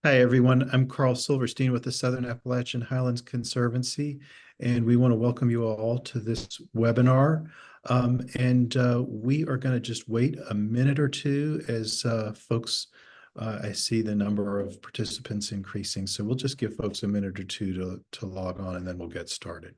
Hi, everyone. I'm Carl Silverstein with the Southern Appalachian Highlands Conservancy, and we want to welcome you all to this webinar. We are going to just wait a minute or two as folks, I see the number of participants increasing. So we'll just give folks a minute or two to log on, and then we'll get started.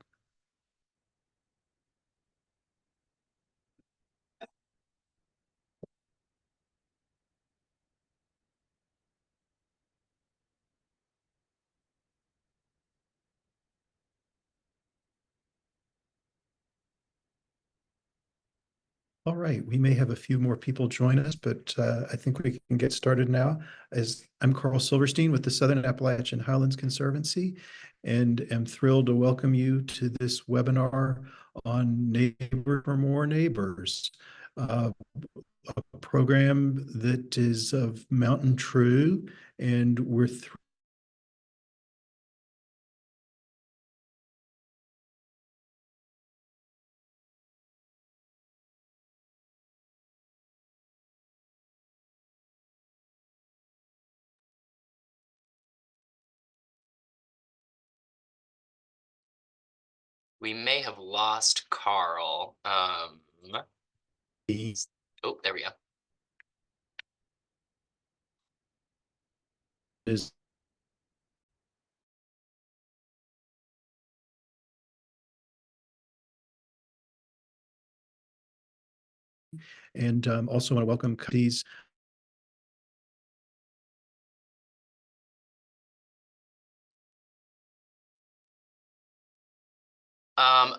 All right, we may have a few more people join us, but I think we can get started now. As I'm Carl Silverstein with the Southern Appalachian Highlands Conservancy, and am thrilled to welcome you to this webinar on Neighbor for More Neighbors, a program that is of Mountain True, and we're We may have lost Carl. Oh, there we go. is and also want to welcome these.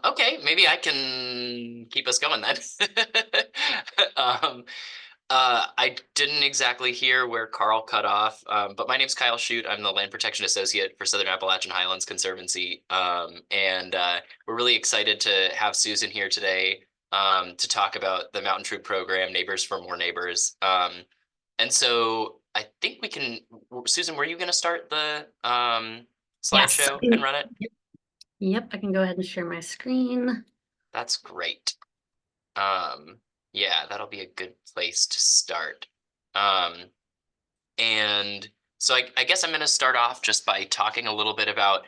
Okay, maybe I can keep us going then. I didn't exactly hear where Carl cut off, but my name's Kyle Shute. I'm the Land Protection Associate for Southern Appalachian Highlands Conservancy. We're really excited to have Susan here today to talk about the Mountain True program, Neighbors for More Neighbors. And so I think we can, Susan, were you going to start the slideshow and run it? Yep, I can go ahead and share my screen. That's great. Yeah, that'll be a good place to start. And so I guess I'm going to start off just by talking a little bit about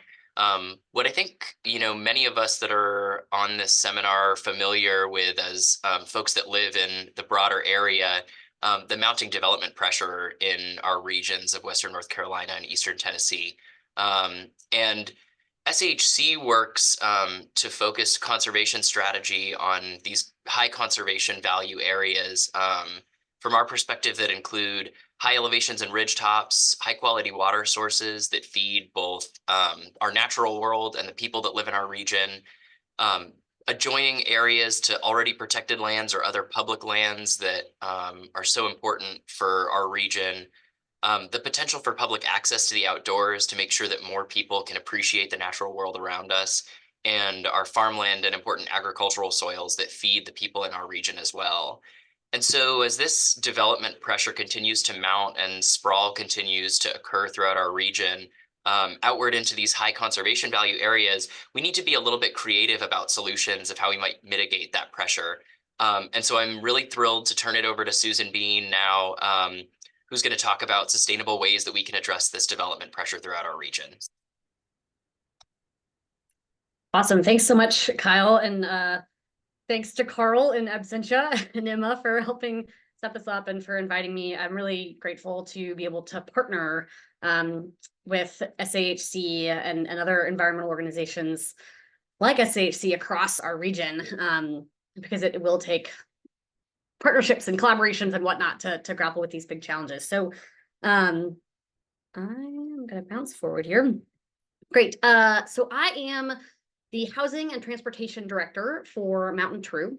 what I think, many of us that are on this seminar are familiar with as folks that live in the broader area, the mounting development pressure in our regions of Western North Carolina and Eastern Tennessee. And SAHC works to focus conservation strategy on these high conservation value areas from our perspective that include high elevations and ridge tops, high quality water sources that feed both our natural world and the people that live in our region, adjoining areas to already protected lands or other public lands that are so important for our region. The potential for public access to the outdoors to make sure that more people can appreciate the natural world around us, and our farmland and important agricultural soils that feed the people in our region as well. And so as this development pressure continues to mount and sprawl continues to occur throughout our region, outward into these high conservation value areas, we need to be a little bit creative about solutions of how we might mitigate that pressure. And so I'm really thrilled to turn it over to Susan Bean now, who's going to talk about sustainable ways that we can address this development pressure throughout our region. Awesome. Thanks so much, Kyle. And thanks to Carl in absentia and Emma for helping set this up and for inviting me. I'm really grateful to be able to partner with SAHC and other environmental organizations like SAHC across our region, because it will take partnerships and collaborations and whatnot to grapple with these big challenges. So I'm going to bounce forward here. Great. So I am the Housing and Transportation Director for Mountain True,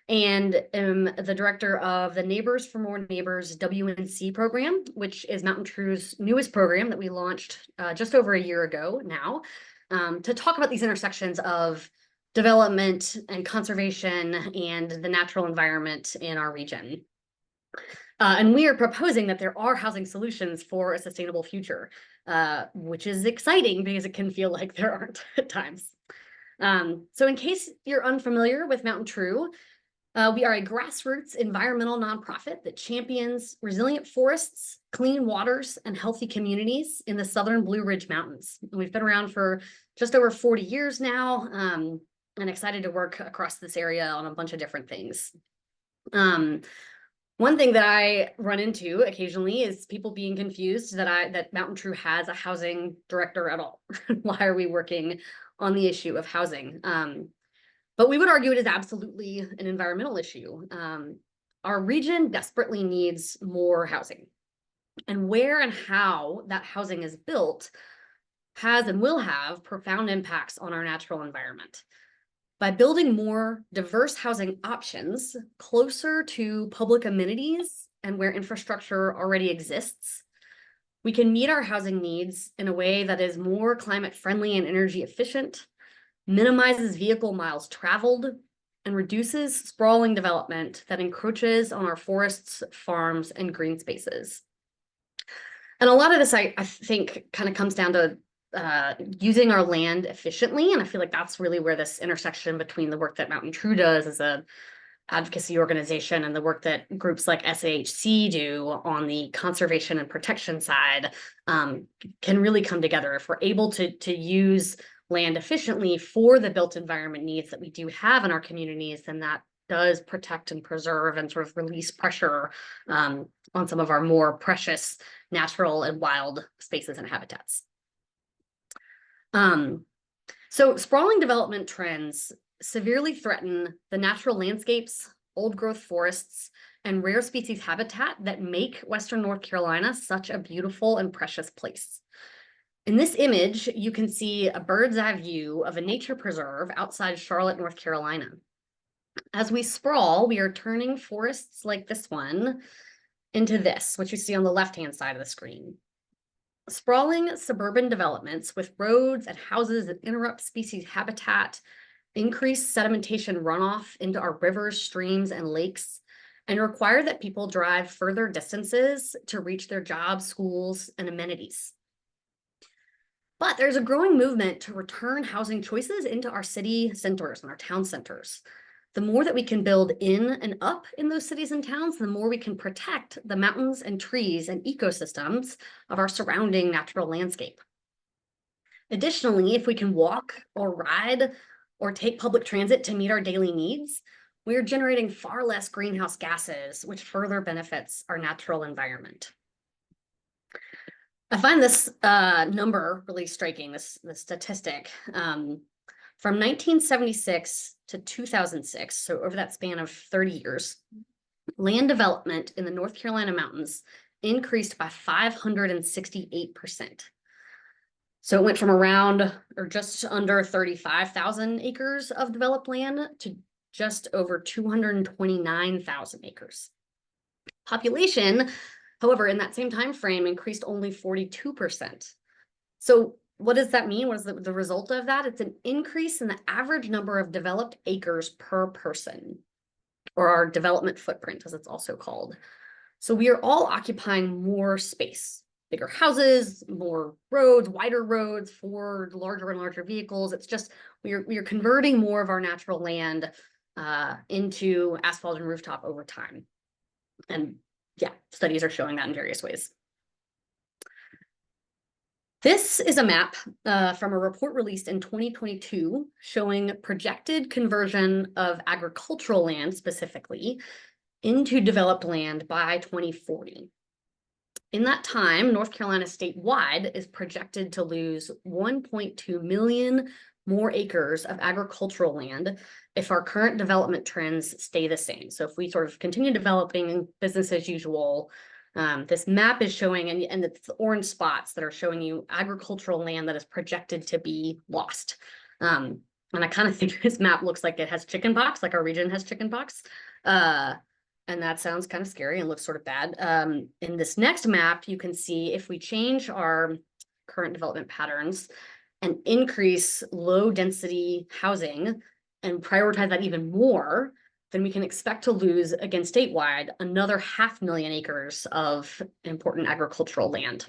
and am the director of the Neighbors for More Neighbors WNC program, which is Mountain True's newest program that we launched just over a year ago now, to talk about these intersections of development and conservation and the natural environment in our region. And we are proposing that there are housing solutions for a sustainable future, which is exciting because it can feel like there aren't at times. So in case you're unfamiliar with Mountain True, We are a grassroots environmental nonprofit that champions resilient forests, clean waters, and healthy communities in the southern Blue Ridge Mountains. And we've been around for just over 40 years now, and excited to work across this area on a bunch of different things. One thing that I run into occasionally is people being confused that Mountain True has a housing director at all. Why are we working on the issue of housing? But we would argue it is absolutely an environmental issue. Our region desperately needs more housing. And where and how that housing is built has and will have profound impacts on our natural environment. By building more diverse housing options closer to public amenities and where infrastructure already exists, we can meet our housing needs in a way that is more climate friendly and energy efficient, minimizes vehicle miles traveled, and reduces sprawling development that encroaches on our forests, farms, and green spaces. And a lot of this, I think, kind of comes down to using our land efficiently. And I feel like that's really where this intersection between the work that Mountain True does as a advocacy organization and the work that groups like SAHC do on the conservation and protection side can really come together. If we're able to use land efficiently for the built environment needs that we do have in our communities, then that does protect and preserve and sort of release pressure on some of our more precious natural and wild spaces and habitats. So sprawling development trends severely threaten the natural landscapes, old growth forests, and rare species habitat that make Western North Carolina such a beautiful and precious place. In this image, you can see a bird's eye view of a nature preserve outside Charlotte, North Carolina. As we sprawl, we are turning forests like this one into this, which you see on the left-hand side of the screen. Sprawling suburban developments with roads and houses that interrupt species habitat, increase sedimentation runoff into our rivers, streams, and lakes, and require that people drive further distances to reach their jobs, schools, and amenities. But there's a growing movement to return housing choices into our city centers and our town centers. The more that we can build in and up in those cities and towns, the more we can protect the mountains and trees and ecosystems of our surrounding natural landscape. Additionally, if we can walk or ride or take public transit to meet our daily needs, we are generating far less greenhouse gases, which further benefits our natural environment. I find this number really striking, this statistic. From 1976 to 2006, so over that span of 30 years, land development in the North Carolina mountains increased by 568%. So it went from around or just under 35,000 acres of developed land to just over 229,000 acres. Population, however, in that same time frame increased only 42%. So what does that mean? What is the result of that? It's an increase in the average number of developed acres per person, or our development footprint, as it's also called. So we are all occupying more space, bigger houses, more roads, wider roads for larger and larger vehicles. It's just, we are converting more of our natural land into asphalt and rooftop over time. And yeah, studies are showing that in various ways. This is a map from a report released in 2022 showing projected conversion of agricultural land specifically into developed land by 2040. In that time, North Carolina statewide is projected to lose 1.2 million more acres of agricultural land if our current development trends stay the same. So if we sort of continue developing business as usual, this map is showing, and it's the orange spots that are showing you agricultural land that is projected to be lost. And I kind of think this map looks like it has chickenpox, like our region has chickenpox. And that sounds kind of scary and looks sort of bad. In this next map, you can see if we change our current development patterns and increase low density housing and prioritize that even more, then we can expect to lose, again, statewide, another 500,000 acres of important agricultural land.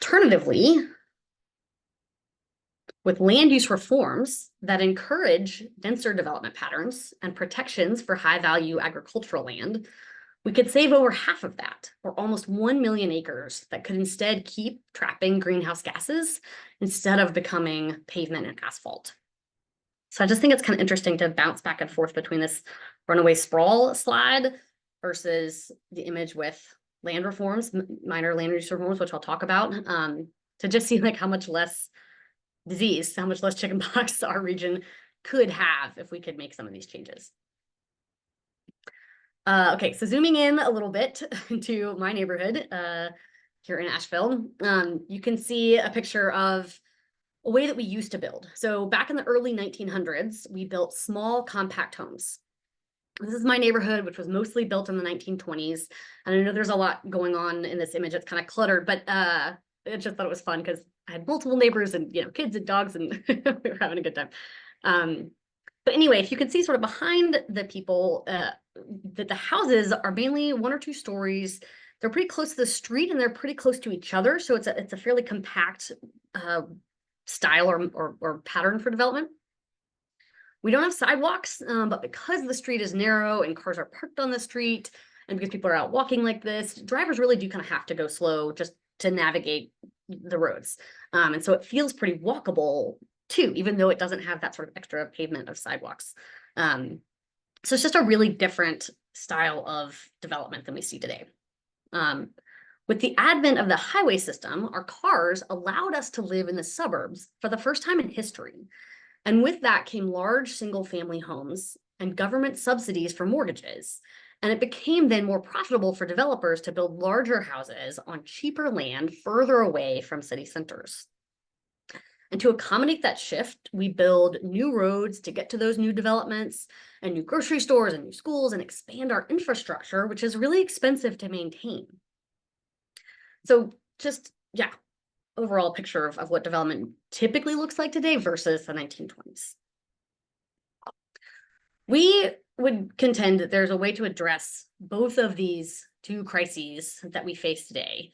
Alternatively, with land use reforms that encourage denser development patterns and protections for high-value agricultural land, we could save over half of that, or almost 1 million acres that could instead keep trapping greenhouse gases instead of becoming pavement and asphalt. So I just think it's kind of interesting to bounce back and forth between this runaway sprawl slide versus the image with land reforms, minor land use reforms, which I'll talk about, to just see like how much less disease, how much less chickenpox our region could have if we could make some of these changes. Okay, so zooming in a little bit into my neighborhood here in Asheville, you can see a picture of a way that we used to build. So back in the early 1900s, we built small compact homes. This is my neighborhood, which was mostly built in the 1920s. And I know there's a lot going on in this image. It's kind of cluttered, but I just thought it was fun because I had multiple neighbors and, you know, kids and dogs, and we were having a good time. But anyway, if you can see sort of behind the people, that the houses are mainly 1 or 2 stories. They're pretty close to the street and they're pretty close to each other. So it's a fairly compact style or pattern for development. We don't have sidewalks, but because the street is narrow and cars are parked on the street, and because people are out walking like this, drivers really do kind of have to go slow just to navigate the roads. And so it feels pretty walkable too, even though it doesn't have that sort of extra pavement of sidewalks. So it's just a really different style of development than we see today. With the advent of the highway system, our cars allowed us to live in the suburbs for the first time in history. And with that came large single-family homes and government subsidies for mortgages. And it became then more profitable for developers to build larger houses on cheaper land further away from city centers. And to accommodate that shift, we build new roads to get to those new developments and new grocery stores and new schools and expand our infrastructure, which is really expensive to maintain. So just, yeah, overall picture of what development typically looks like today versus the 1920s. We would contend that there's a way to address both of these 2 crises that we face today,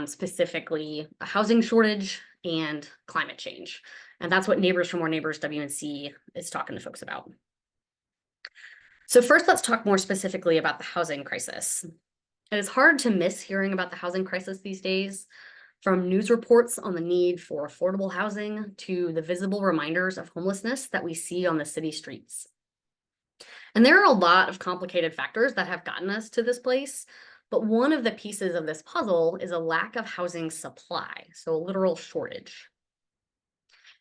specifically a housing shortage and climate change. And that's what Neighbors for More Neighbors WNC is talking to folks about. So first, let's talk more specifically about the housing crisis. It is hard to miss hearing about the housing crisis these days, from news reports on the need for affordable housing to the visible reminders of homelessness that we see on the city streets. And there are a lot of complicated factors that have gotten us to this place, but one of the pieces of this puzzle is a lack of housing supply, so a literal shortage.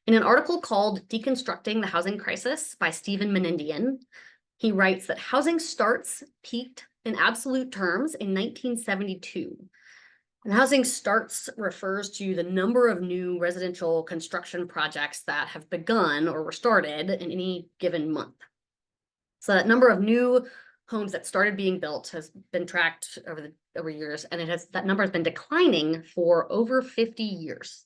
In an article called Deconstructing the Housing Crisis by Stephen Menendian, he writes that housing starts peaked in absolute terms in 1972. And housing starts refers to the number of new residential construction projects that have begun or were started in any given month. So that number of new homes that started being built has been tracked over years, and that number has been declining for over 50 years.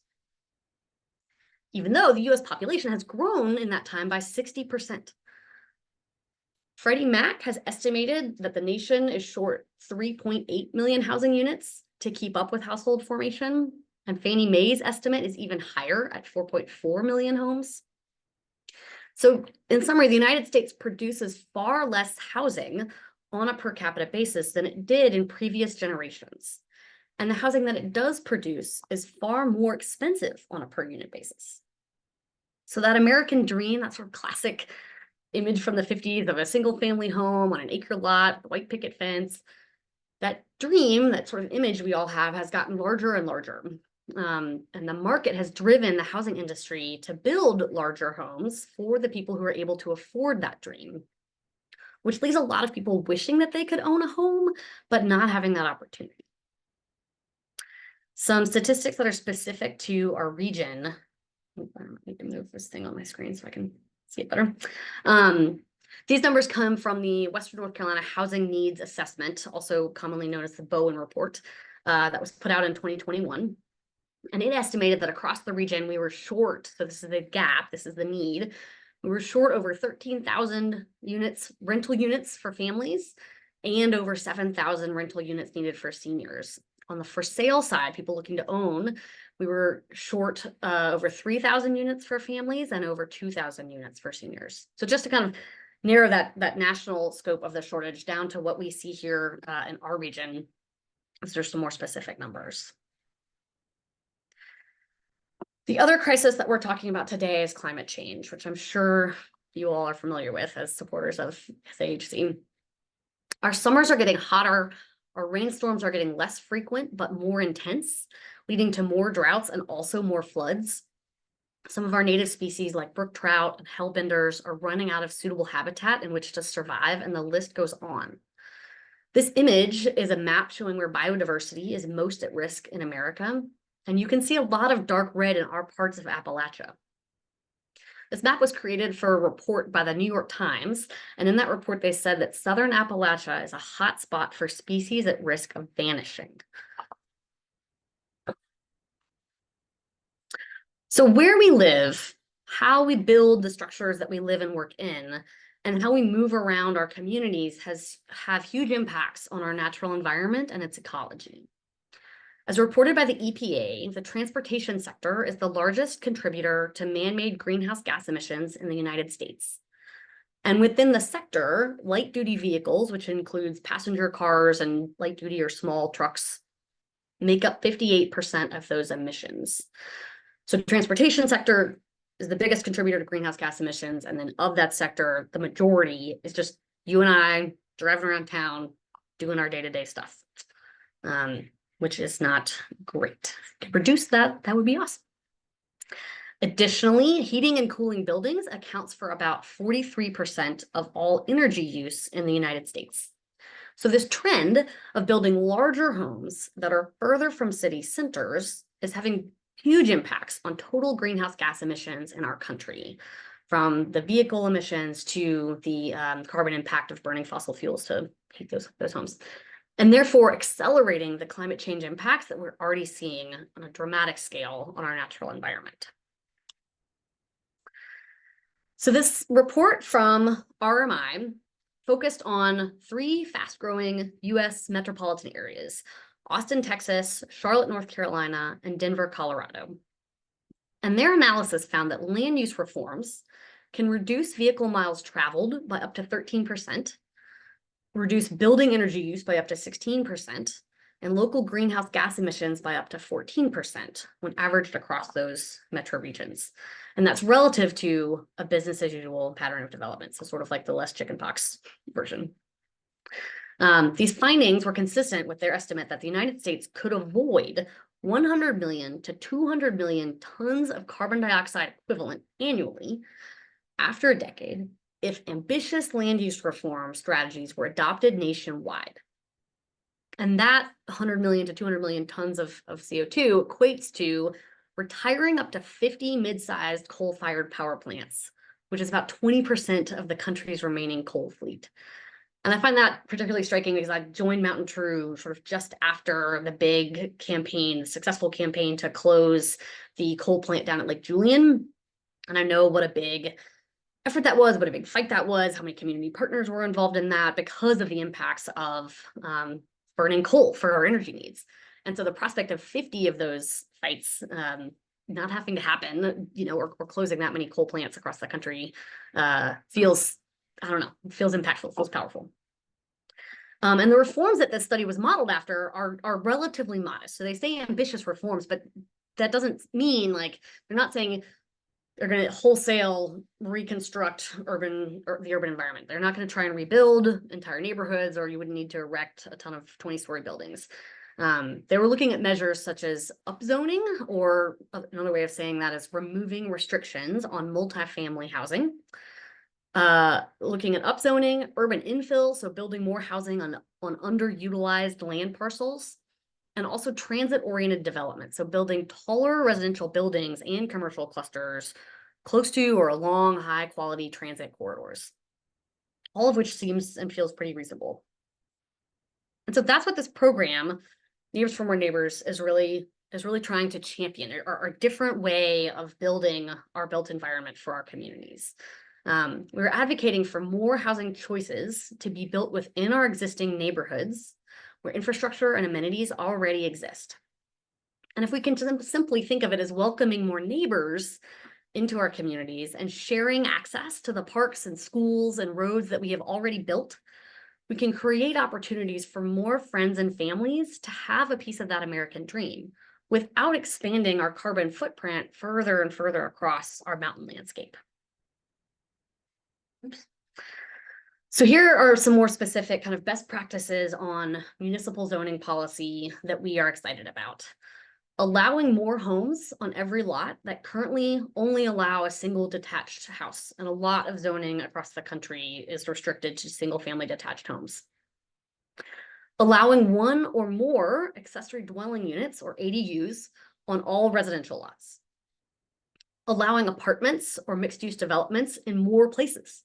Even though the US population has grown in that time by 60%. Freddie Mac has estimated that the nation is short 3.8 million housing units to keep up with household formation, and Fannie Mae's estimate is even higher at 4.4 million homes. So in summary, the United States produces far less housing on a per capita basis than it did in previous generations. And the housing that it does produce is far more expensive on a per unit basis. So that American dream, that sort of classic image from the 50s of a single family home on an acre lot with a white picket fence, that dream, that sort of image we all have, has gotten larger and larger. And the market has driven the housing industry to build larger homes for the people who are able to afford that dream, which leaves a lot of people wishing that they could own a home, but not having that opportunity. Some statistics that are specific to our region. I need to move this thing on my screen so I can see it better. These numbers come from the Western North Carolina Housing Needs Assessment, also commonly known as the Bowen Report, that was put out in 2021. And it estimated that across the region, we were short. So this is the gap, this is the need. We were short over 13,000 units, rental units for families, and over 7,000 rental units needed for seniors On the for sale side, people looking to own, we were short over 3,000 units for families and over 2,000 units for seniors. So just to kind of narrow that national scope of the shortage down to what we see here in our region, there's some more specific numbers. The other crisis that we're talking about today is climate change, which I'm sure you all are familiar with as supporters of SAHC. Our summers are getting hotter, our rainstorms are getting less frequent, but more intense, leading to more droughts and also more floods. Some of our native species like brook trout and hellbenders are running out of suitable habitat in which to survive, and the list goes on. This image is a map showing where biodiversity is most at risk in America, and you can see a lot of dark red in our parts of Appalachia. This map was created for a report by the New York Times, and in that report they said that Southern Appalachia is a hot spot for species at risk of vanishing. So where we live, how we build the structures that we live and work in, and how we move around our communities have huge impacts on our natural environment and its ecology. As reported by the EPA, the transportation sector is the largest contributor to man-made greenhouse gas emissions in the United States. And within the sector, light-duty vehicles, which includes passenger cars and light-duty or small trucks, make up 58% of those emissions. So the transportation sector is the biggest contributor to greenhouse gas emissions. And then of that sector, the majority is just you and I driving around town, doing our day-to-day stuff, which is not great. If we could reduce that, that would be awesome. Additionally, heating and cooling buildings accounts for about 43% of all energy use in the United States. So this trend of building larger homes that are further from city centers is having huge impacts on total greenhouse gas emissions in our country, from the vehicle emissions to the carbon impact of burning fossil fuels to heat those homes, and therefore accelerating the climate change impacts that we're already seeing on a dramatic scale on our natural environment. So this report from RMI focused on 3 fast-growing US metropolitan areas: Austin, Texas, Charlotte, North Carolina, and Denver, Colorado. And their analysis found that land use reforms can reduce vehicle miles traveled by up to 13%, reduce building energy use by up to 16%, and local greenhouse gas emissions by up to 14% when averaged across those metro regions. And that's relative to a business as usual pattern of development, so sort of like the less chickenpox version. These findings were consistent with their estimate that the United States could avoid 100 million to 200 million tons of carbon dioxide equivalent annually after a decade if ambitious land use reform strategies were adopted nationwide. And that 100 million to 200 million tons of CO2 equates to retiring up to 50 mid-sized coal-fired power plants, which is about 20% of the country's remaining coal fleet. And I find that particularly striking because I joined MountainTrue's sort of just after the big campaign, the successful campaign to close the coal plant down at Lake Julian. And I know what a big effort that was, what a big fight that was, how many community partners were involved in that because of the impacts of burning coal for our energy needs. And so the prospect of 50 of those fights not having to happen, or closing that many coal plants across the country feels, I don't know, feels impactful, feels powerful. And the reforms that this study was modeled after are relatively modest. So they say ambitious reforms, but that doesn't mean like they're not saying they're going to wholesale reconstruct the urban environment. They're not going to try and rebuild entire neighborhoods, or you would need to erect a ton of 20-story buildings. They were looking at measures such as upzoning, or another way of saying that is removing restrictions on multifamily housing. Looking at upzoning, urban infill, so building more housing on underutilized land parcels, and also transit-oriented development, so building taller residential buildings and commercial clusters close to or along high-quality transit corridors, all of which seems and feels pretty reasonable. And so that's what this program, Neighbors for More Neighbors, is really trying to champion, or a different way of building our built environment for our communities. We're advocating for more housing choices to be built within our existing neighborhoods, where infrastructure and amenities already exist. And if we can simply think of it as welcoming more neighbors into our communities and sharing access to the parks and schools and roads that we have already built, we can create opportunities for more friends and families to have a piece of that American dream without expanding our carbon footprint further and further across our mountain landscape. Oops. So here are some more specific kind of best practices on municipal zoning policy that we are excited about. Allowing more homes on every lot that currently only allow a single detached house. And a lot of zoning across the country is restricted to single family detached homes. Allowing one or more accessory dwelling units or ADUs on all residential lots. Allowing apartments or mixed use developments in more places.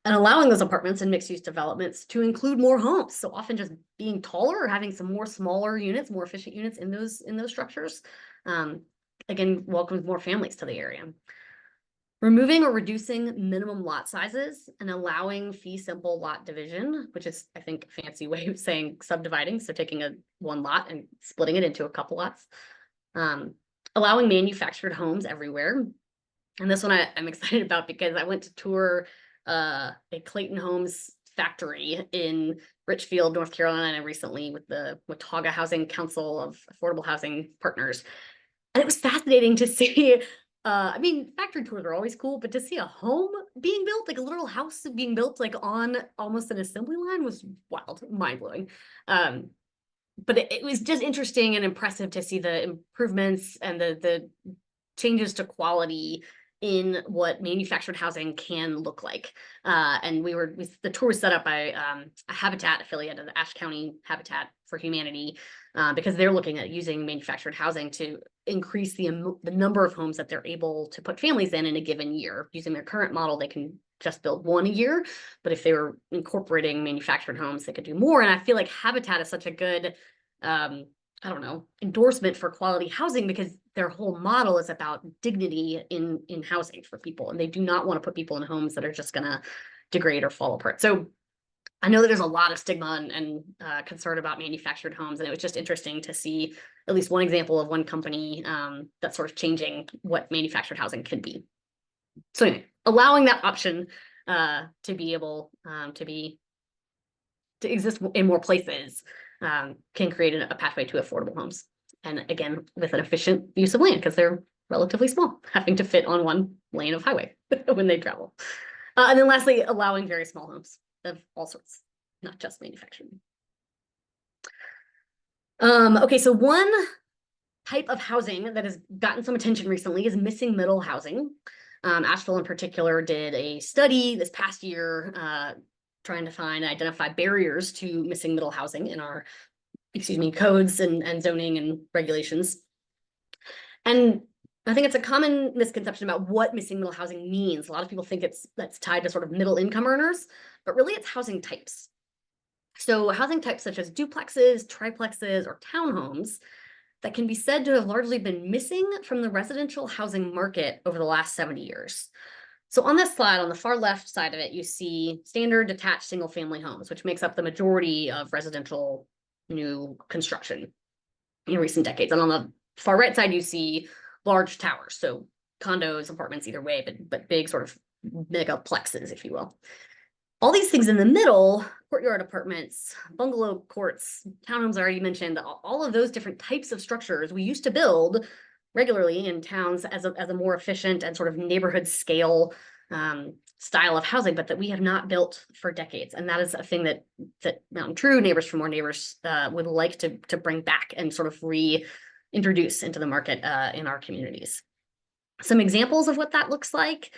And allowing those apartments and mixed use developments to include more homes. So often just being taller or having some more smaller units, more efficient units in those structures. Again, welcomes more families to the area. Removing or reducing minimum lot sizes and allowing fee simple lot division, which is, I think, a fancy way of saying subdividing. So taking one lot and splitting it into a couple lots. Allowing manufactured homes everywhere. And this one I'm excited about because I went to tour a Clayton Homes factory in Richfield, North Carolina recently with the Watauga Housing Council of Affordable Housing Partners. And it was fascinating to see, I mean, factory tours are always cool, but to see a home being built, like a literal house being built like on almost an assembly line was wild, mind-blowing. But it was just interesting and impressive to see the improvements and the changes to quality in what manufactured housing can look like. And the tour was set up by a Habitat affiliate of the Ashe County Habitat for Humanity, because they're looking at using manufactured housing to increase the number of homes that they're able to put families in a given year. Using their current model, they can just build one a year, but if they were incorporating manufactured homes, they could do more. And I feel like Habitat is such a good, I don't know, endorsement for quality housing because their whole model is about dignity in housing for people. And they do not want to put people in homes that are just going to degrade or fall apart. So I know that there's a lot of stigma and concern about manufactured homes. And it was just interesting to see at least one example of one company that's sort of changing what manufactured housing can be. So anyway, allowing that option to be able to exist in more places can create a pathway to affordable homes. And again, with an efficient use of land because they're relatively small, having to fit on one lane of highway when they travel. And then lastly, allowing very small homes of all sorts, not just manufactured. Okay, so one type of housing that has gotten some attention recently is missing middle housing. Asheville in particular did a study this past year trying to find and identify barriers to missing middle housing in our, codes and zoning and regulations. And I think it's a common misconception about what missing middle housing means. A lot of people think that's tied to sort of middle income earners, but really it's housing types. So housing types such as duplexes, triplexes, or townhomes that can be said to have largely been missing from the residential housing market over the last 70 years. So on this slide, on the far left side of it, you see standard detached single family homes, which makes up the majority of residential new construction in recent decades. And on the far right side, you see large towers. So condos, apartments, either way, but big sort of megaplexes, if you will. All these things in the middle, courtyard apartments, bungalow courts, townhomes I already mentioned, all of those different types of structures we used to build regularly in towns as a more efficient and sort of neighborhood scale style of housing, but that we have not built for decades. And that is a thing that MountainTrue, Neighbors for More Neighbors, would like to bring back and sort of reintroduce into the market in our communities. Some examples of what that looks like.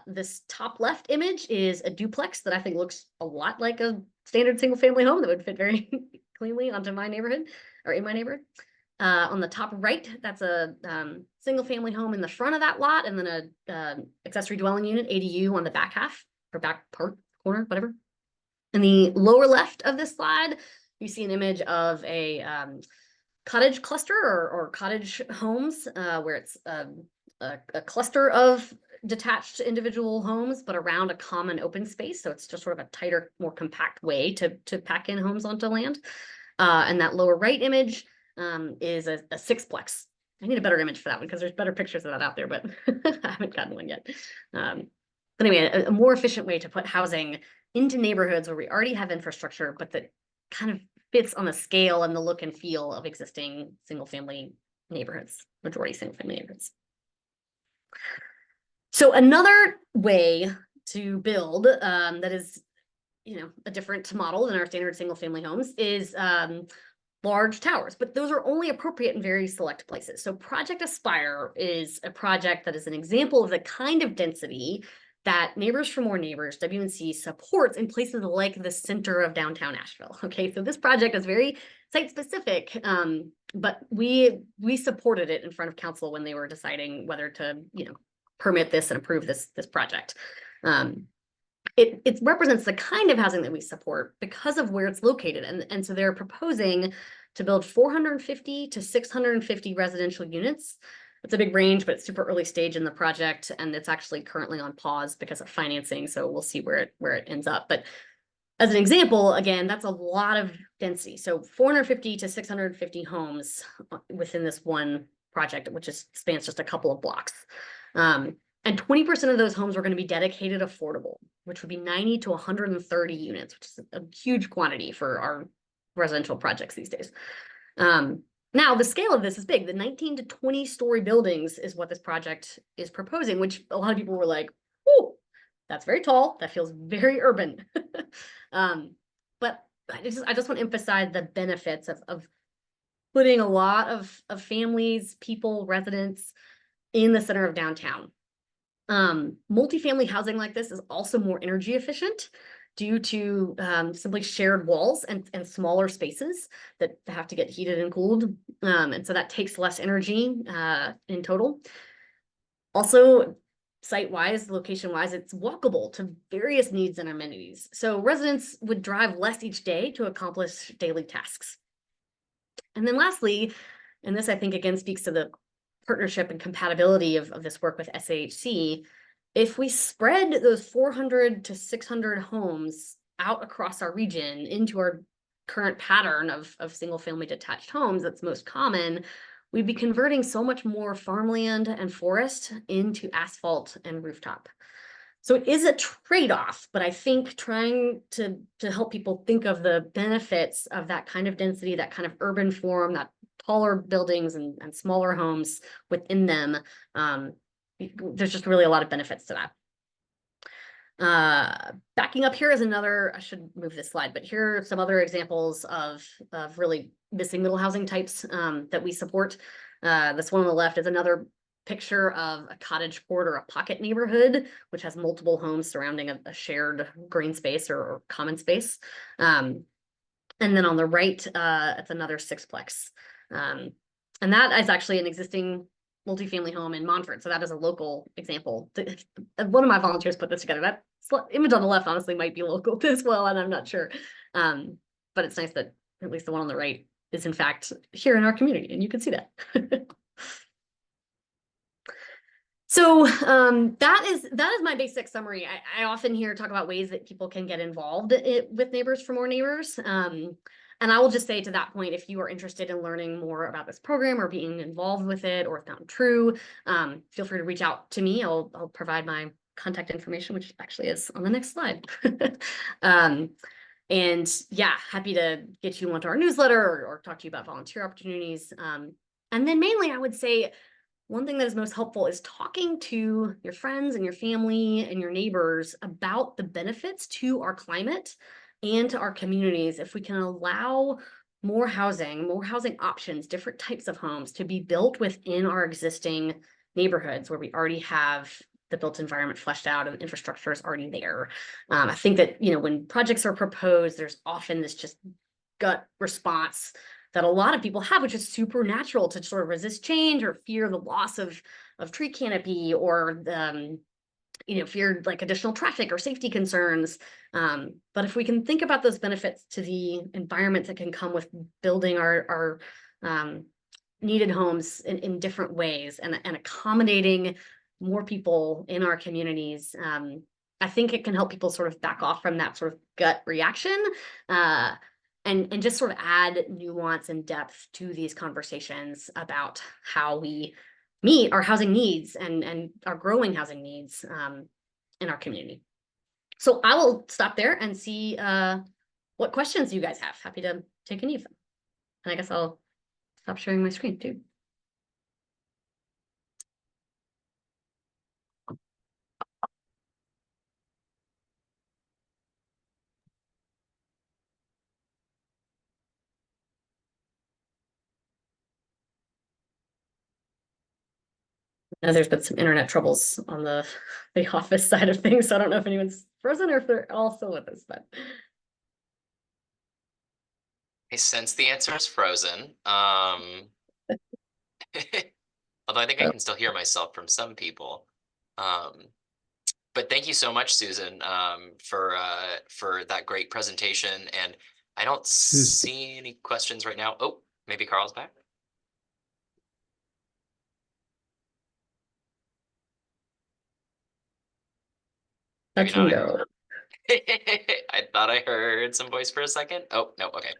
This top left image is a duplex that I think looks a lot like a standard single family home that would fit very cleanly onto my neighborhood or in my neighborhood. On the top right, that's a single family home in the front of that lot, and then a accessory dwelling unit, ADU, on the back half or back part, corner, whatever. In the lower left of this slide, you see an image of a cottage cluster or cottage homes where it's a cluster of detached individual homes, but around a common open space. So it's just sort of a tighter, more compact way to pack in homes onto land. And that lower right image is a sixplex. I need a better image for that one because there's better pictures of that out there, but I haven't gotten one yet. But anyway, a more efficient way to put housing into neighborhoods where we already have infrastructure, but that kind of fits on the scale and the look and feel of existing single-family neighborhoods, majority single-family neighborhoods. So another way to build that is, a different model than our standard single-family homes is large towers, but those are only appropriate in very select places. So Project Aspire is a project that is an example of the kind of density that Neighbors for More Neighbors, WNC, supports in places like the center of downtown Asheville. Okay, so this project is very site-specific, but we supported it in front of council when they were deciding whether to, permit this and approve this project. It represents the kind of housing that we support because of where it's located. And so they're proposing to build 450 to 650 residential units. It's a big range, but it's super early stage in the project, and it's actually currently on pause because of financing. So we'll see where it ends up. But as an example, again, that's a lot of density. So 450 to 650 homes within this one project, which spans just a couple of blocks. And 20% of those homes are going to be dedicated affordable, which would be 90 to 130 units, which is a huge quantity for our residential projects these days. Now, the scale of this is big. The 19 to 20 story buildings is what this project is proposing, which a lot of people were like, oh, that's very tall. That feels very urban. But I just want to emphasize the benefits of putting a lot of families, people, residents in the center of downtown. Multifamily housing like this is also more energy efficient due to simply shared walls and smaller spaces that have to get heated and cooled. And so that takes less energy in total. Also, site-wise, location-wise, it's walkable to various needs and amenities. So residents would drive less each day to accomplish daily tasks. And then lastly, and this I think again speaks to the partnership and compatibility of this work with SAHC, if we spread those 400 to 600 homes out across our region into our current pattern of single-family detached homes that's most common, we'd be converting so much more farmland and forest into asphalt and rooftop. So it is a trade-off, but I think trying to help people think of the benefits of that kind of density, that kind of urban form, that taller buildings and smaller homes within them, there's just really a lot of benefits to that. Backing up here is another, I should move this slide, but here are some other examples of really missing middle housing types that we support. This one on the left is another picture of a cottage court or a pocket neighborhood, which has multiple homes surrounding a shared green space or common space. And then on the right, it's another sixplex. And that is actually an existing multifamily home in Montfort. So that is a local example. One of my volunteers put this together. That image on the left honestly might be local as well, and I'm not sure. But it's nice that at least the one on the right is in fact here in our community, and you can see that. So that is my basic summary. I often hear talk about ways that people can get involved with Neighbors for More Neighbors. And I will just say to that point, if you are interested in learning more about this program or being involved with it, or if MountainTrue, feel free to reach out to me. I'll provide my contact information, which actually is on the next slide. And yeah, happy to get you onto our newsletter or talk to you about volunteer opportunities. And then mainly I would say, one thing that is most helpful is talking to your friends and your family and your neighbors about the benefits to our climate and to our communities if we can allow more housing options, different types of homes to be built within our existing neighborhoods where we already have the built environment fleshed out and infrastructure is already there. I think that, when projects are proposed, there's often this just gut response that a lot of people have, which is super natural to sort of resist change or fear the loss of tree canopy or fear like additional traffic or safety concerns. But if we can think about those benefits to the environment that can come with building our needed homes in different ways and accommodating more people in our communities, I think it can help people sort of back off from that sort of gut reaction, and just sort of add nuance and depth to these conversations about how we meet our housing needs and our growing housing needs in our community. So I will stop there and see what questions you guys have. Happy to take any of them. And I guess I'll stop sharing my screen too. There's been some internet troubles on the office side of things, so I don't know if anyone's frozen or if they're all still with us, but I sense the answer is frozen. Although I think I can still hear myself from some people. But thank you so much, Susan, for that great presentation. And I don't see any questions right now. Oh, maybe Carl's back. Maybe not. I thought I heard some voice for a second. Oh, no, okay.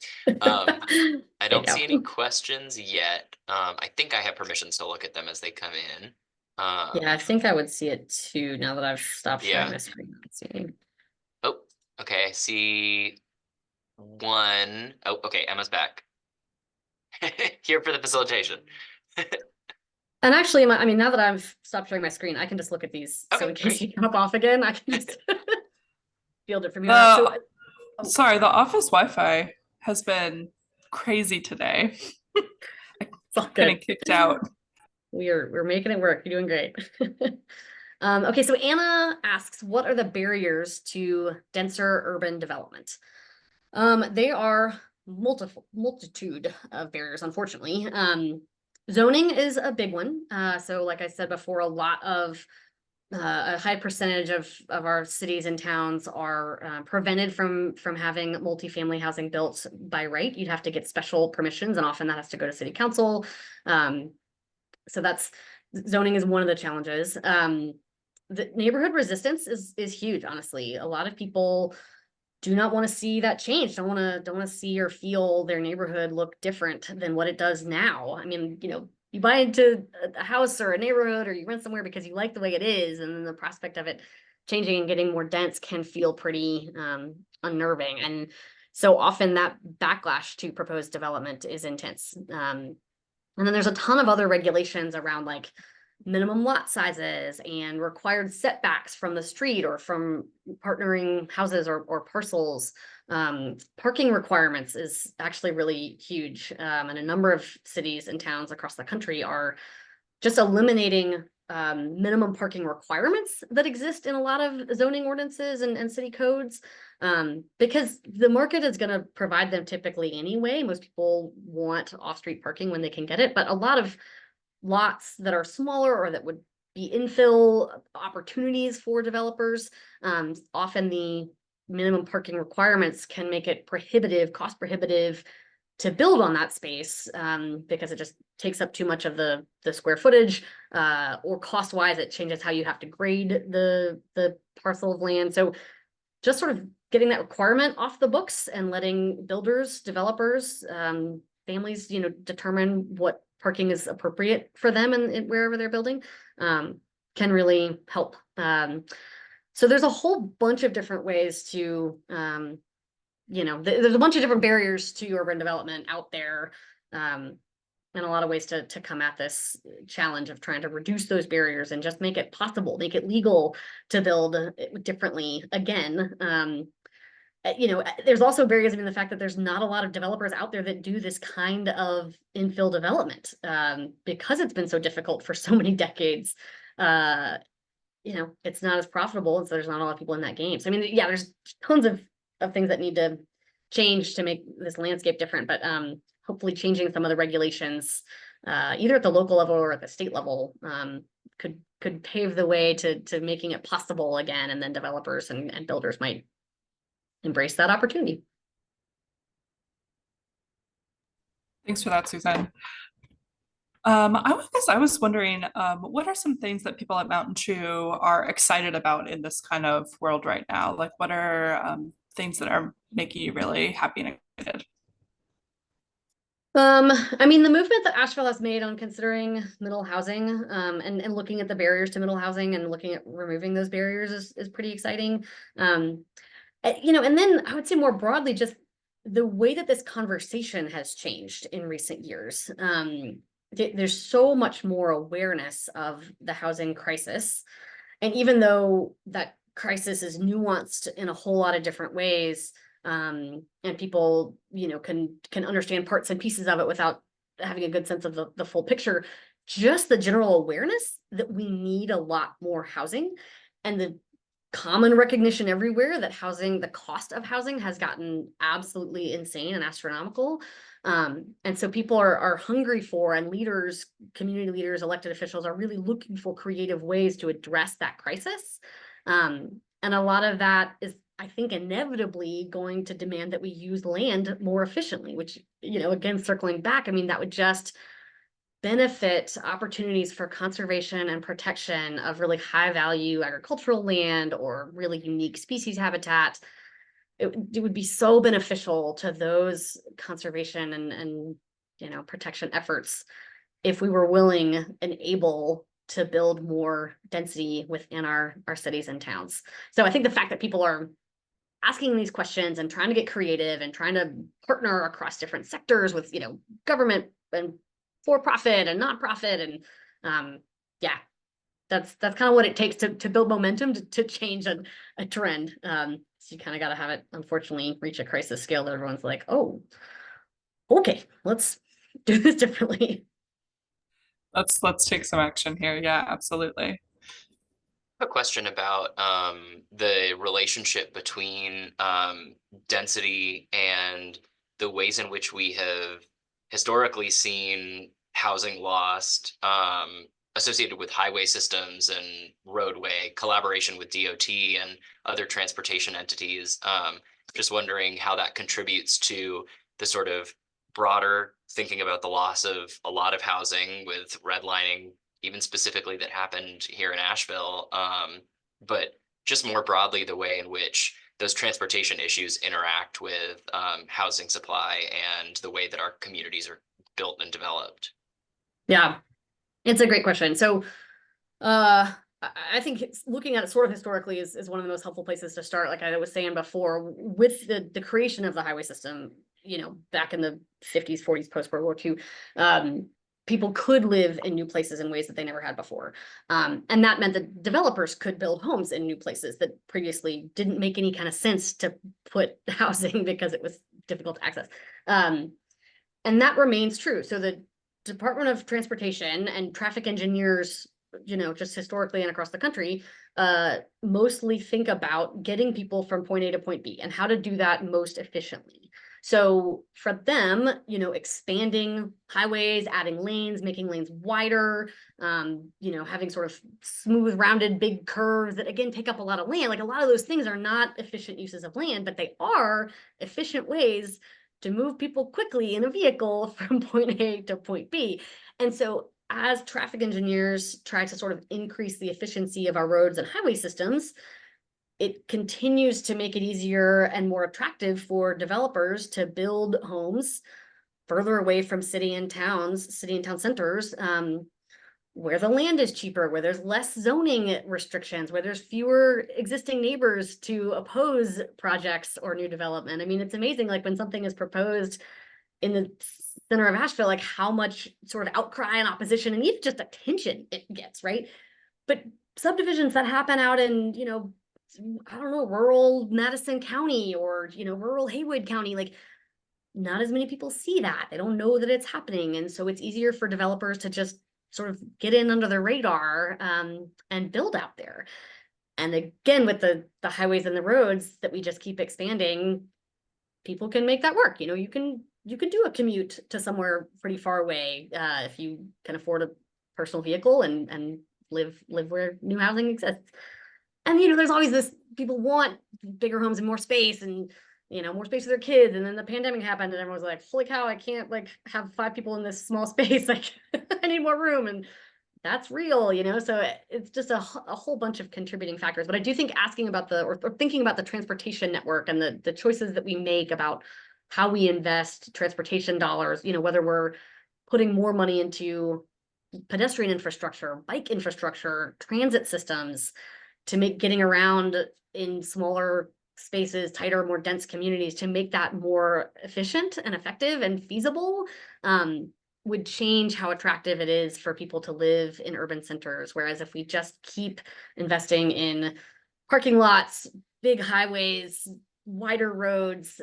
I don't see any questions yet. I think I have permissions to look at them as they come in. Yeah, I think I would see it too now that I've stopped sharing my screen. Oh, okay, I see one. Oh, okay, Emma's back. Here for the facilitation. And actually, I mean, now that I've stopped sharing my screen, I can just look at these. Okay, so in case you hop off again, I can just field it from here. Sorry, the office Wi-Fi has been crazy today. I'm getting kicked out. We're making it work. You're doing great. Okay, so Anna asks, what are the barriers to denser urban development? They are multitude of barriers, unfortunately. Zoning is a big one. So like I said before, a lot of a high percentage of our cities and towns are prevented from having multifamily housing built by right. You'd have to get special permissions, and often that has to go to city council. So zoning is one of the challenges. The neighborhood resistance is huge, honestly. A lot of people do not want to see that change, don't want to see or feel their neighborhood look different than what it does now. I mean, you buy into a house or a neighborhood, or you rent somewhere because you like the way it is, and then the prospect of it changing and getting more dense can feel pretty unnerving. And so often that backlash to proposed development is intense. And then there's a ton of other regulations around like minimum lot sizes and required setbacks from the street or from partnering houses or parcels. Parking requirements is actually really huge. And a number of cities and towns across the country are just eliminating minimum parking requirements that exist in a lot of zoning ordinances and city codes, because the market is going to provide them typically anyway. Most people want off-street parking when they can get it, but a lot of lots that are smaller or that would be infill opportunities for developers, often the minimum parking requirements can make it cost prohibitive to build on that space, because it just takes up too much of the square footage, or cost wise it changes how you have to grade the parcel of land. So just sort of getting that requirement off the books and letting builders, developers, families, determine what parking is appropriate for them and wherever they're building, can really help. So there's a whole bunch of different ways to, there's a bunch of different barriers to urban development out there, and a lot of ways to come at this challenge of trying to reduce those barriers and just make it possible, make it legal to build differently again. There's also barriers in the fact that there's not a lot of developers out there that do this kind of infill development, because it's been so difficult for so many decades. It's not as profitable, and so there's not a lot of people in that game. So I mean, yeah, there's tons of things that need to change to make this landscape different, but hopefully changing some of the regulations, either at the local level or at the state level, could pave the way to making it possible again, and then developers and builders might embrace that opportunity. Thanks for that, Susan. I was wondering, what are some things that people at Mountain True are excited about in this kind of world right now? Like, what are things that are making you really happy and excited? I mean, the movement that Asheville has made on considering middle housing, and looking at the barriers to middle housing and looking at removing those barriers is pretty exciting. You know, and then I would say more broadly, just the way that this conversation has changed in recent years. There's so much more awareness of the housing crisis. And even though that crisis is nuanced in a whole lot of different ways, and people, you know, can understand parts and pieces of it without having a good sense of the full picture, just the general awareness that we need a lot more housing, and the common recognition everywhere that housing, the cost of housing has gotten absolutely insane and astronomical. And so people are hungry for, and leaders, community leaders, elected officials are really looking for creative ways to address that crisis. And a lot of that is, I think, inevitably going to demand that we use land more efficiently, which, you know, again, circling back, I mean, that would just benefit opportunities for conservation and protection of really high value agricultural land or really unique species habitat. It would be so beneficial to those conservation and you know, protection efforts if we were willing and able to build more density within our cities and towns. So I think the fact that people are asking these questions and trying to get creative and trying to partner across different sectors with, you know, government and for-profit and nonprofit, and yeah, that's kind of what it takes to build momentum to change a trend. So you kind of got to have it, unfortunately, reach a crisis scale that everyone's like, oh, okay, let's do this differently. Let's take some action here. Yeah, absolutely. A question about the relationship between density and the ways in which we have historically seen housing lost associated with highway systems and roadway collaboration with DOT and other transportation entities. Just wondering how that contributes to the sort of broader thinking about the loss of a lot of housing with redlining, even specifically that happened here in Asheville, but just more broadly, the way in which those transportation issues interact with housing supply and the way that our communities are built and developed. Yeah, it's a great question. So I think looking at it sort of historically is one of the most helpful places to start. Like I was saying before, with the creation of the highway system, you know, back in the 50s, 40s, post-World War II, people could live in new places in ways that they never had before. And that meant that developers could build homes in new places that previously didn't make any kind of sense to put housing because it was difficult to access. And that remains true. So the Department of Transportation and traffic engineers, you know, just historically and across the country, mostly think about getting people from point A to point B and how to do that most efficiently. So for them, you know, expanding highways, adding lanes, making lanes wider, you know, having sort of smooth, rounded, big curves that again take up a lot of land. Like a lot of those things are not efficient uses of land, but they are efficient ways to move people quickly in a vehicle from point A to point B. And so as traffic engineers try to sort of increase the efficiency of our roads and highway systems, it continues to make it easier and more attractive for developers to build homes further away from city and town centers, where the land is cheaper, where there's less zoning restrictions, where there's fewer existing neighbors to oppose projects or new development. I mean, it's amazing, like when something is proposed in the center of Asheville, like how much sort of outcry and opposition and even just attention it gets, right? But subdivisions that happen out in, you know, I don't know, rural Madison County or, you know, rural Haywood County, like not as many people see that. They don't know that it's happening. And so it's easier for developers to just sort of get in under the radar and build out there. And again, with the highways and the roads that we just keep expanding, people can make that work. You know, you can do a commute to somewhere pretty far away if you can afford a personal vehicle and live where new housing exists. And, you know, there's always this, people want bigger homes and more space. And more space for their kids. And then the pandemic happened and everyone was like, holy cow, I can't like have 5 people in this small space. Like I need more room. And that's real, so it's just a whole bunch of contributing factors. But I do think asking about or thinking about the transportation network and the choices that we make about how we invest transportation dollars, whether we're putting more money into pedestrian infrastructure, bike infrastructure, transit systems to make getting around in smaller spaces, tighter, more dense communities, to make that more efficient and effective and feasible, would change how attractive it is for people to live in urban centers. Whereas if we just keep investing in parking lots, big highways, wider roads,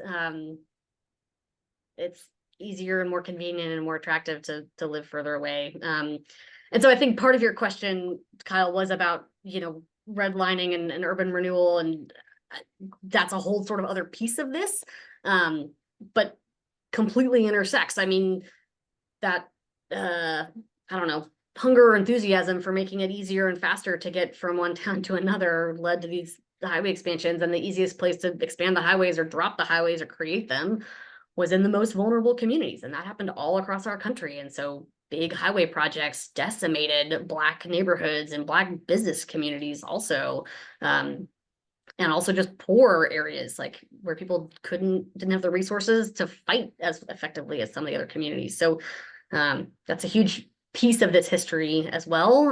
it's easier and more convenient and more attractive to live further away. And so I think part of your question, Kyle, was about, redlining and urban renewal, and that's a whole sort of other piece of this, but completely intersects. I mean, that, I don't know, hunger or enthusiasm for making it easier and faster to get from one town to another led to these highway expansions. And the easiest place to expand the highways or drop the highways or create them was in the most vulnerable communities. And that happened all across our country. And so big highway projects decimated Black neighborhoods and Black business communities also. And also just poor areas, like where people didn't have the resources to fight as effectively as some of the other communities. So that's a huge piece of this history as well.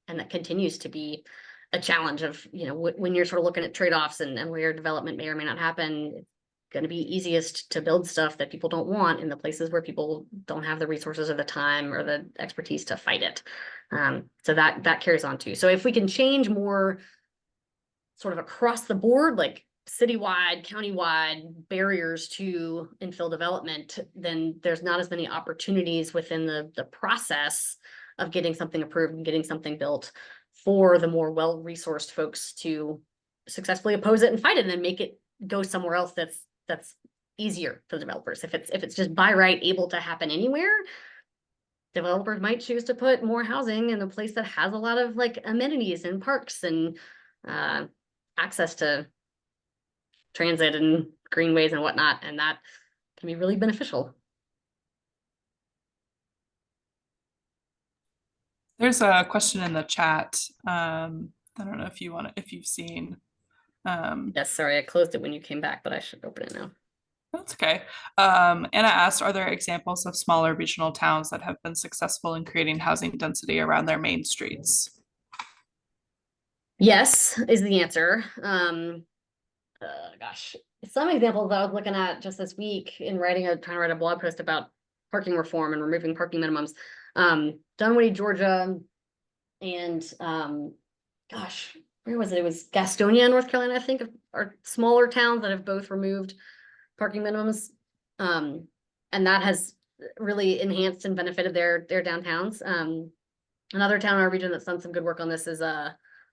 And that continues to be a challenge of, when you're sort of looking at trade-offs and where development may or may not happen, it's going to be easiest to build stuff that people don't want in the places where people don't have the resources or the time or the expertise to fight it. So that carries on too. So if we can change more sort of across the board, like citywide, countywide barriers to infill development, then there's not as many opportunities within the process of getting something approved and getting something built for the more well-resourced folks to successfully oppose it and fight it and then make it go somewhere else that's easier for the developers. If it's just by right able to happen anywhere, developers might choose to put more housing in a place that has a lot of like amenities and parks and access to transit and greenways and whatnot, and that can be really beneficial. There's a question in the chat. I don't know if you've seen. Yes, sorry, I closed it when you came back, but I should open it now. That's okay. Anna asked, are there examples of smaller regional towns that have been successful in creating housing density around their main streets? Yes, is the answer. Gosh, some examples I was looking at just this week in trying to write a blog post about parking reform and removing parking minimums. Dunwoody, Georgia, and gosh, where was it? It was Gastonia, North Carolina, I think, are smaller towns that have both removed parking minimums. And that has really enhanced and benefited their downtowns. Another town in our region that's done some good work on this is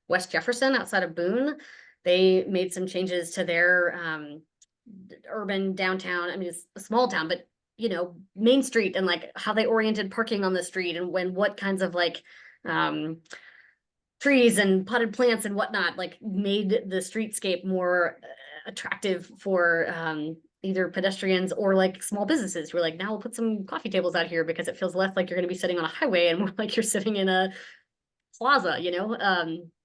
West Jefferson outside of Boone. They made some changes to their urban downtown. I mean, it's a small town, but Main Street and like how they oriented parking on the street and what kinds of like trees and potted plants and whatnot like made the streetscape more attractive for either pedestrians or like small businesses who are like, now we'll put some coffee tables out here because it feels less like you're going to be sitting on a highway and more like you're sitting in a plaza,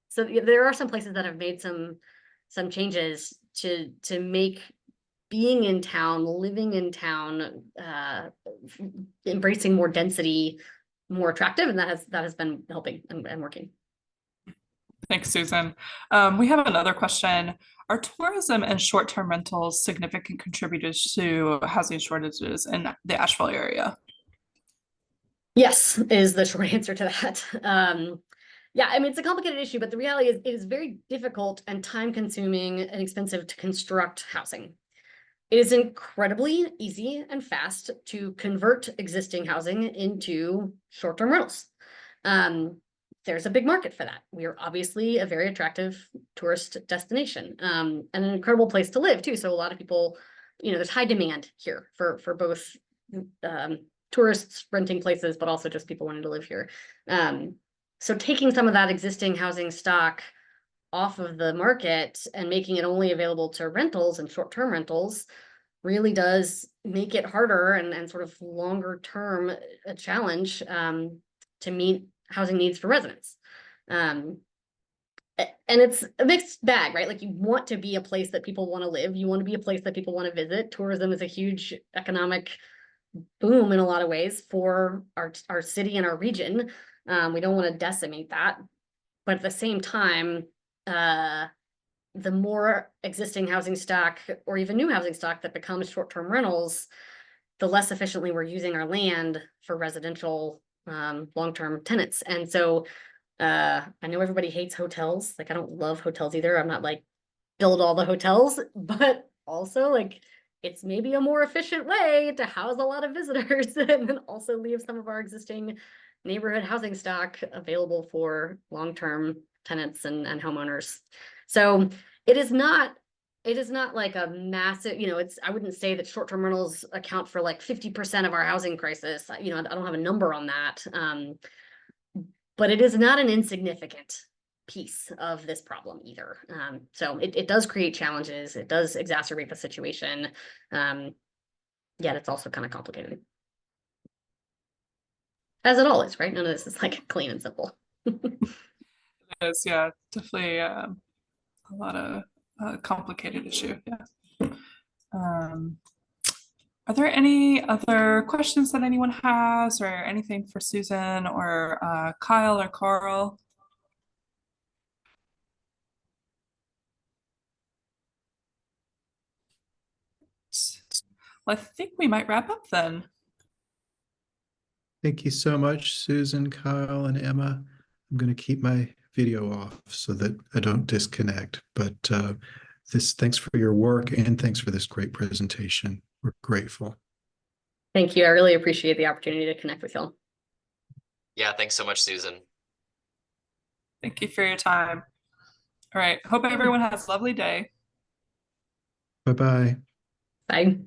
So there are some places that have made some changes to make being in town, living in town, embracing more density, more attractive, and that has been helping and working. Thanks, Susan. We have another question. Are tourism and short-term rentals significant contributors to housing shortages in the Asheville area? Yes, is the short answer to that. Yeah, I mean, it's a complicated issue, but the reality is it is very difficult and time-consuming and expensive to construct housing. It is incredibly easy and fast to convert existing housing into short-term rentals. There's a big market for that. We are obviously a very attractive tourist destination, and an incredible place to live too. So a lot of people, there's high demand here for both tourists renting places, but also just people wanting to live here. So taking some of that existing housing stock, off of the market and making it only available to rentals and short-term rentals really does make it harder and sort of longer term a challenge to meet housing needs for residents. And it's a mixed bag, right? Like, you want to be a place that people want to live. You want to be a place that people want to visit. Tourism is a huge economic boom in a lot of ways for our city and our region. We don't want to decimate that. But at the same time, the more existing housing stock or even new housing stock that becomes short-term rentals, the less efficiently we're using our land for residential long-term tenants. And so I know everybody hates hotels. Like, I don't love hotels either. I'm not like build all the hotels, but also like it's maybe a more efficient way to house a lot of visitors and then also leave some of our existing neighborhood housing stock available for long-term tenants and homeowners. So it is not like a massive, I wouldn't say that short-term rentals account for like 50% of our housing crisis. I don't have a number on that. But it is not an insignificant piece of this problem either. So it does create challenges. It does exacerbate the situation. Yet it's also kind of complicated. As it all is, right? None of this is like clean and simple. It is, yeah, definitely a lot of complicated issue. Yeah. Are there any other questions that anyone has, or anything for Susan or Kyle or Carl? Well, I think we might wrap up then. Thank you so much, Susan, Kyle, and Emma. I'm going to keep my video off so that I don't disconnect. But thanks for your work and thanks for this great presentation. We're grateful. Thank you. I really appreciate the opportunity to connect with y'all. Yeah, thanks so much, Susan. Thank you for your time. All right. Hope everyone has a lovely day. Bye-bye. Bye.